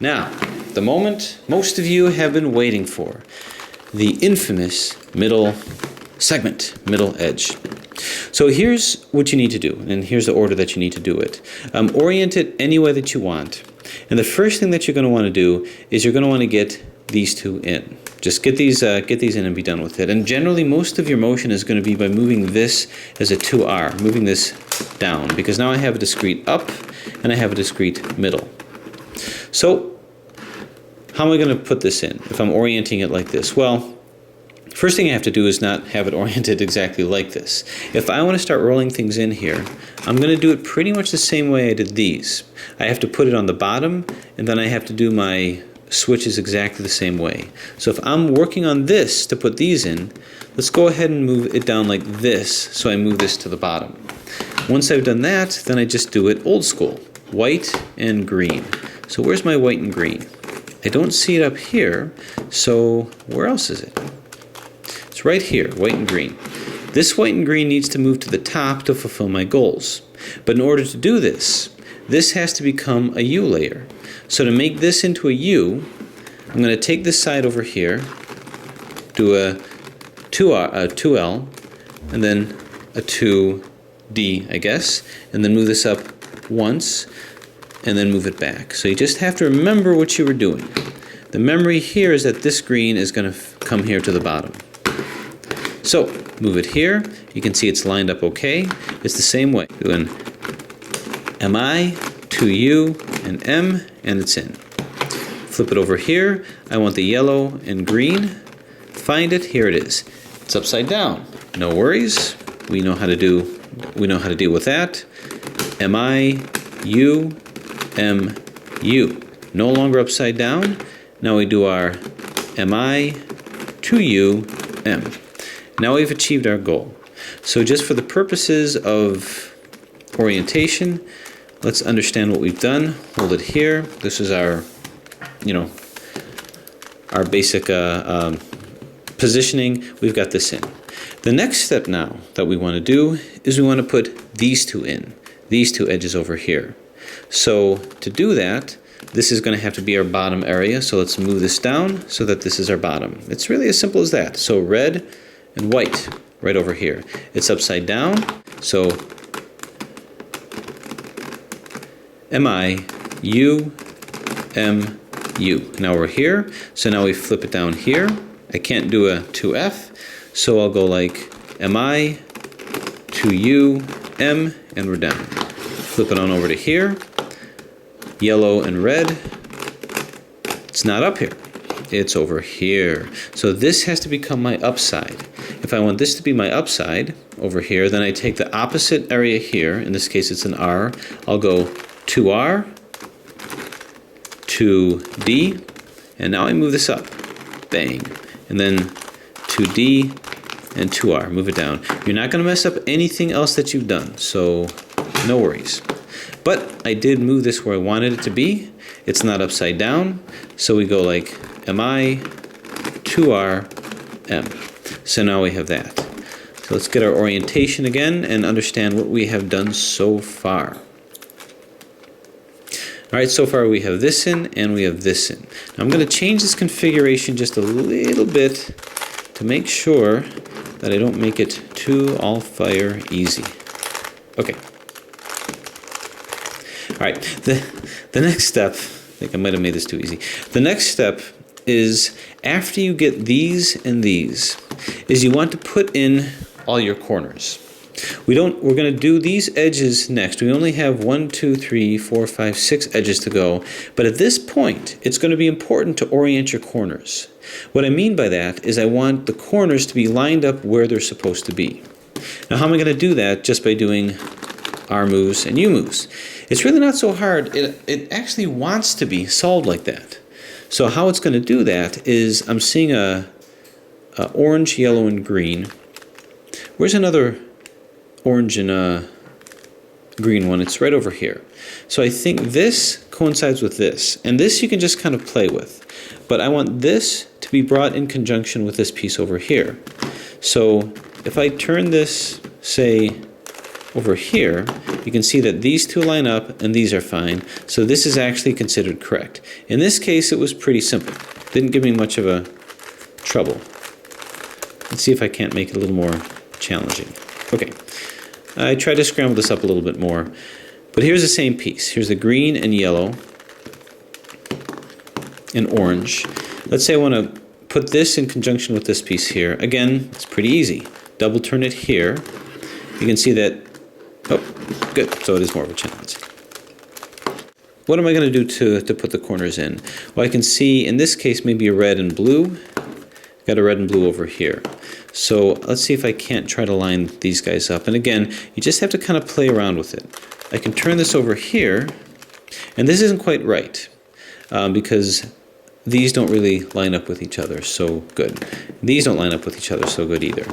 Now, the moment most of you have been waiting for, the infamous middle segment, middle edge. So here's what you need to do, and here's the order that you need to do it. Orient it any way that you want. And the first thing that you're going to want to do is you're going to want to get these two in. Just get these in and be done with it. And generally, most of your motion is going to be by moving this as a 2R, moving this down, because now I have a discrete up and I have a discrete middle. So, how am I going to put this in if I'm orienting it like this? Well, first thing I have to do is not have it oriented exactly like this. If I want to start rolling things in here, I'm going to do it pretty much the same way I did these. I have to put it on the bottom, and then I have to do my switches exactly the same way. So if I'm working on this to put these in, let's go ahead and move it down like this, so I move this to the bottom. Once I've done that, then I just do it old school, white and green. So where's my white and green? I don't see it up here, so where else is it? It's right here, white and green. This white and green needs to move to the top to fulfill my goals. But in order to do this, this has to become a U layer. So to make this into a U, I'm going to take this side over here, do a 2L, and then a 2D, I guess, and then move this up once, and then move it back. So you just have to remember what you were doing. The memory here is that this green is going to come here to the bottom. So move it here. You can see it's lined up okay. It's the same way. Doing MI, 2U, and M, and it's in. Flip it over here. I want the yellow and green. Find it. Here it is. It's upside down. No worries. We know how to deal with that. MI, U, M, U. No longer upside down. Now we do our MI, 2U, M. Now we've achieved our goal. So just for the purposes of orientation, let's understand what we've done. Hold it here. This is our, our basic positioning. We've got this in. The next step now that we want to do is we want to put these two in, these two edges over here. So to do that, this is going to have to be our bottom area. So let's move this down so that this is our bottom. It's really as simple as that. So red and white right over here. It's upside down. So MI, U, M, U. Now we're here. So now we flip it down here. I can't do a 2F. So I'll go like MI, 2U, M, and we're down. Flip it on over to here. Yellow and red. It's not up here. It's over here. So this has to become my upside. If I want this to be my upside over here, then I take the opposite area here. In this case, it's an R. I'll go 2R, 2D, and now I move this up. Bang. And then 2D and 2R. Move it down. You're not going to mess up anything else that you've done, so no worries. But I did move this where I wanted it to be. It's not upside down, so we go like MI, 2R, M. So now we have that. So let's get our orientation again and understand what we have done so far. Alright, so far we have this in and we have this in. Now I'm going to change this configuration just a little bit to make sure that I don't make it too all-fire easy. Okay. Alright, the next step, I think I might have made this too easy. The next step is after you get these and these, is you want to put in all your corners. We're going to do these edges next. We only have 1, 2, 3, 4, 5, 6 edges to go. But at this point, it's going to be important to orient your corners. What I mean by that is I want the corners to be lined up where they're supposed to be. Now, how am I going to do that? Just by doing R moves and U moves. It's really not so hard. It actually wants to be solved like that. So how it's going to do that is I'm seeing a orange, yellow, and green. Where's another orange and green one? It's right over here. So I think this coincides with this. And this you can just kind of play with. But I want this to be brought in conjunction with this piece over here. So if I turn this, say, over here, you can see that these two line up and these are fine. So this is actually considered correct. In this case, it was pretty simple. Didn't give me much of a trouble. Let's see if I can't make it a little more challenging. Okay, I tried to scramble this up a little bit more, but here's the same piece. Here's the green and yellow and orange. Let's say I want to put this in conjunction with this piece here. Again, it's pretty easy. Double turn it here. You can see that, oh, good, so it is more of a challenge. What am I going to do to put the corners in? Well, I can see, in this case, maybe a red and blue. Got a red and blue over here. So let's see if I can't try to line these guys up. And again, you just have to kind of play around with it. I can turn this over here, and this isn't quite right, because these don't really line up with each other so good. These don't line up with each other so good either.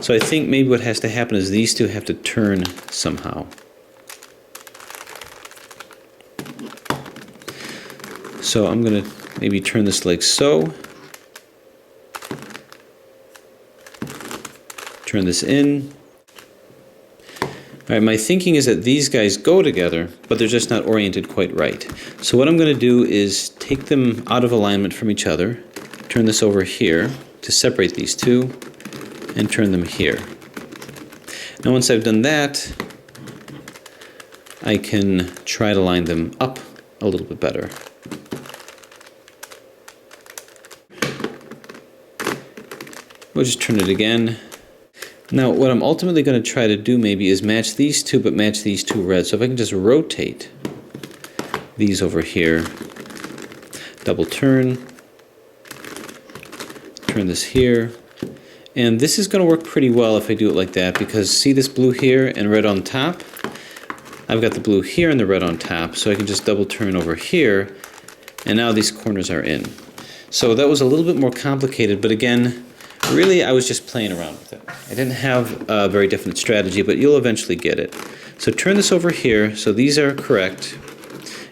So I think maybe what has to happen is these two have to turn somehow. So I'm going to maybe turn this like so. Turn this in. All right, my thinking is that these guys go together, but they're just not oriented quite right. So what I'm going to do is take them out of alignment from each other, turn this over here to separate these two, and turn them here. Now once I've done that, I can try to line them up a little bit better. We'll just turn it again. Now what I'm ultimately going to try to do maybe is match these two, but match these two reds. So if I can just rotate these over here, double turn this here, and this is going to work pretty well if I do it like that, because see this blue here and red on top? I've got the blue here and the red on top, so I can just double turn over here, and now these corners are in. So that was a little bit more complicated, but again, really I was just playing around with it. I didn't have a very definite strategy, but you'll eventually get it. So turn this over here, so these are correct,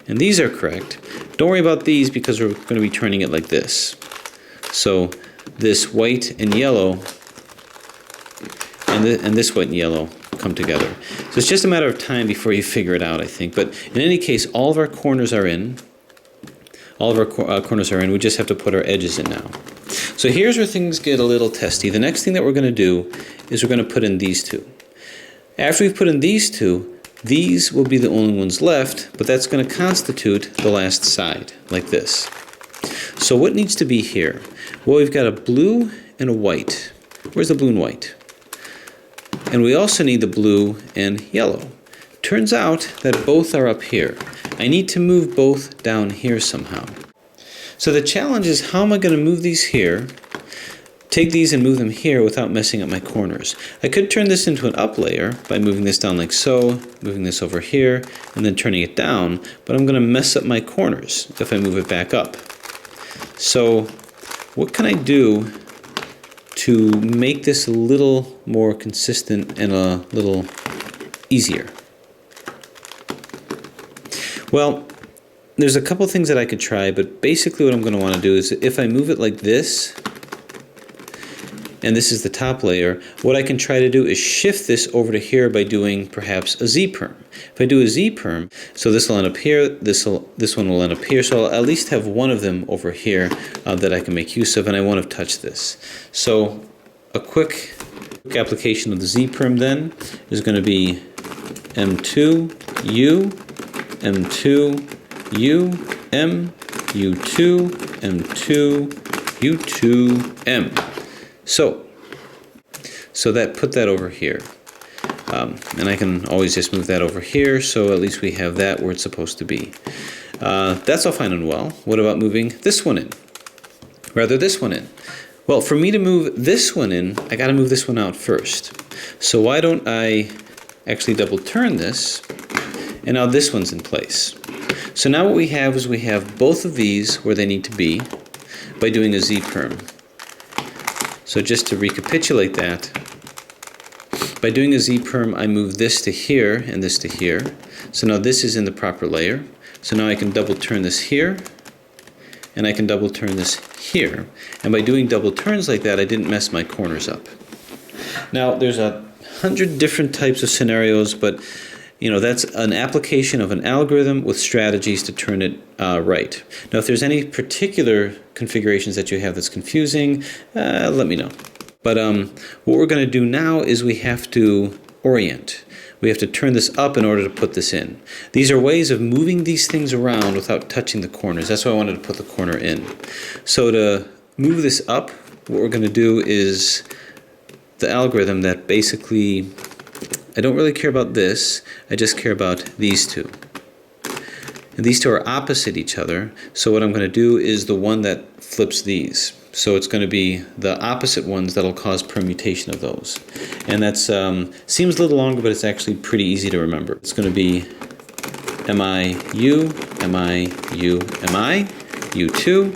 and these are correct. Don't worry about these because we're going to be turning it like this. So this white and yellow and this white and yellow come together. So it's just a matter of time before you figure it out, I think. But in any case, all of our corners are in. All of our corners are in. We just have to put our edges in now. So here's where things get a little testy. The next thing that we're going to do is we're going to put in these two. After we've put in these two, these will be the only ones left, but that's going to constitute the last side, like this. So what needs to be here? Well, we've got a blue and a white. Where's the blue and white? And we also need the blue and yellow. Turns out that both are up here. I need to move both down here somehow. So the challenge is, how am I going to move these here, take these and move them here without messing up my corners? I could turn this into an up layer by moving this down like so, moving this over here, and then turning it down, but I'm going to mess up my corners if I move it back up. So what can I do to make this a little more consistent and a little easier? Well, there's a couple things that I could try, but basically what I'm going to want to do is, if I move it like this, and this is the top layer, what I can try to do is shift this over to here by doing perhaps a Z-perm. If I do a Z-perm, so this will end up here, this one will end up here, so I'll at least have one of them over here that I can make use of, and I won't have touched this. So a quick application of the Z-perm then is going to be M2, M2, M, U2, M2, U2, M. So that put that over here. And I can always just move that over here, so at least we have that where it's supposed to be. That's all fine and well. What about moving this one in? Rather, this one in. Well, for me to move this one in, I got to move this one out first. So why don't I actually double turn this, and now this one's in place. So now what we have is we have both of these where they need to be by doing a Z-perm. So just to recapitulate that, by doing a Z-perm, I move this to here and this to here. So now this is in the proper layer. So now I can double turn this here, and I can double turn this here. And by doing double turns like that, I didn't mess my corners up. Now there's a 100 different types of scenarios, but you know, that's an application of an algorithm with strategies to turn it right. Now, if there's any particular configurations that you have that's confusing, let me know. But what we're going to do now is we have to orient. We have to turn this up in order to put this in. These are ways of moving these things around without touching the corners. That's why I wanted to put the corner in. So to move this up, what we're going to do is the algorithm that basically, I don't really care about this, I just care about these two. And these two are opposite each other, so what I'm going to do is the one that flips these. So it's going to be the opposite ones that'll cause permutation of those. And that's seems a little longer, but it's actually pretty easy to remember. It's going to be MIU, MIU, MI, U2,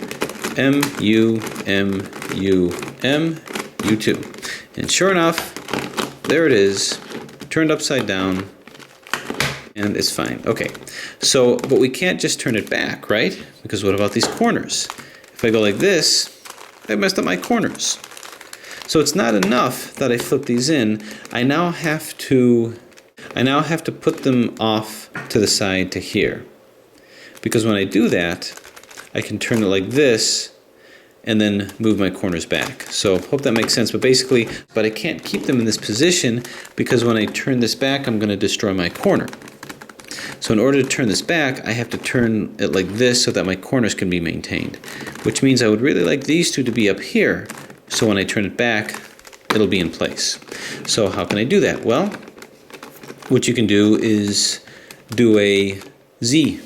MU, MU, M, U2. And sure enough, there it is, turned upside down, and it's fine. Okay, so, but we can't just turn it back, right? Because what about these corners? If I go like this, I messed up my corners. So it's not enough that I flip these in. I now have to put them off to the side to here. Because when I do that, I can turn it like this and then move my corners back. So hope that makes sense. But basically, I can't keep them in this position because when I turn this back, I'm going to destroy my corner. So in order to turn this back, I have to turn it like this so that my corners can be maintained. Which means I would really like these two to be up here, so when I turn it back, it'll be in place. So how can I do that? Well, what you can do is do a Z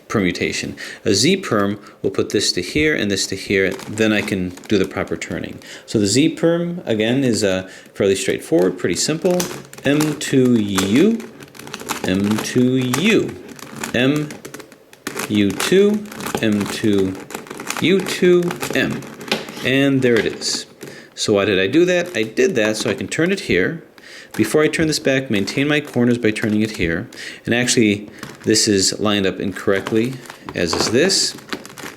permutation. A Z perm will put this to here and this to here, then I can do the proper turning. So the Z perm, again, is fairly straightforward, pretty simple. M to U, M to U, M, U2, M to U2, M. And there it is. So why did I do that? I did that so I can turn it here. Before I turn this back, maintain my corners by turning it here. And actually, this is lined up incorrectly, as is this.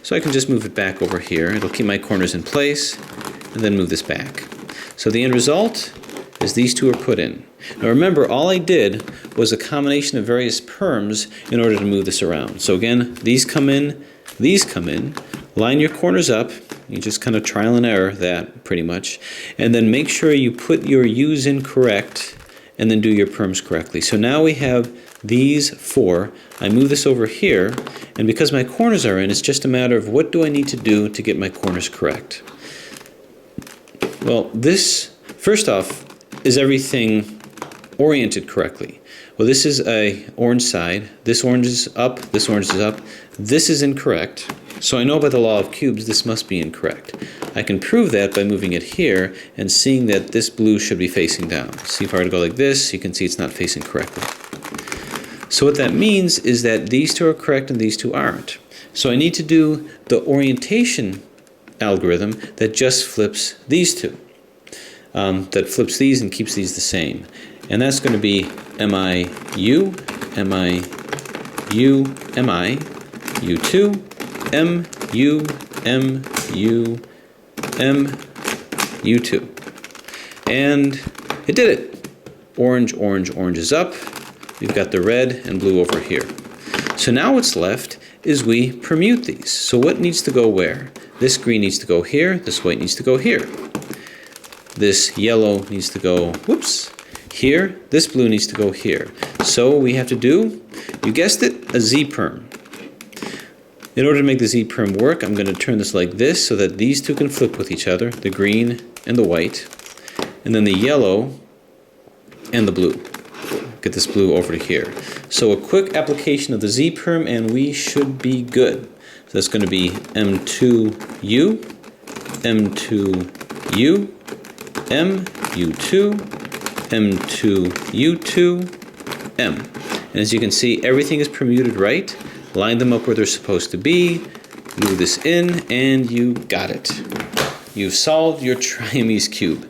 So I can just move it back over here. It'll keep my corners in place, and then move this back. So the end result is these two are put in. Now remember, all I did was a combination of various perms in order to move this around. So again, these come in, line your corners up, you just kind of trial and error that pretty much, and then make sure you put your U's in correct and then do your perms correctly. So now we have these four. I move this over here, and because my corners are in, it's just a matter of what do I need to do to get my corners correct. Well, this, first off, is everything oriented correctly? Well, this is a orange side. This orange is up. This orange is up. This is incorrect. So I know by the law of cubes this must be incorrect. I can prove that by moving it here and seeing that this blue should be facing down. See, if I were to go like this, you can see it's not facing correctly. So what that means is that these two are correct and these two aren't. So I need to do the orientation algorithm that just flips these two. That flips these and keeps these the same. And that's going to be MIU, MIU, MI, U2, MU, MU, M, U2. And it did it. Orange, orange, orange is up. We've got the red and blue over here. So now what's left is we permute these. So what needs to go where? This green needs to go here, this white needs to go here. This yellow needs to go, whoops, here. This blue needs to go here. So we have to do, you guessed it, a Z perm. In order to make the Z perm work, I'm going to turn this like this so that these two can flip with each other, the green and the white, and then the yellow and the blue. Get this blue over to here. So a quick application of the Z perm and we should be good. So that's going to be M2U, M2U, M, U2, M2, U2, M. And as you can see, everything is permuted right. Line them up where they're supposed to be, move this in, and you got it. You've solved your Triamese cube.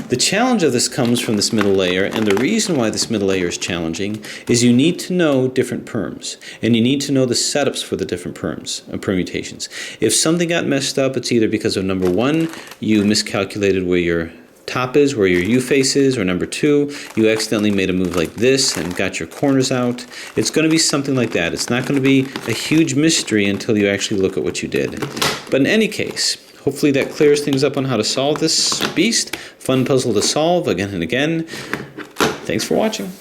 The challenge of this comes from this middle layer, and the reason why this middle layer is challenging is you need to know different perms, and you need to know the setups for the different permutations. If something got messed up, it's either because of number one, you miscalculated where your top is, where your U face is, or number 2, you accidentally made a move like this and got your corners out. It's going to be something like that. It's not going to be a huge mystery until you actually look at what you did. But in any case, hopefully that clears things up on how to solve this beast. Fun puzzle to solve again and again. Thanks for watching.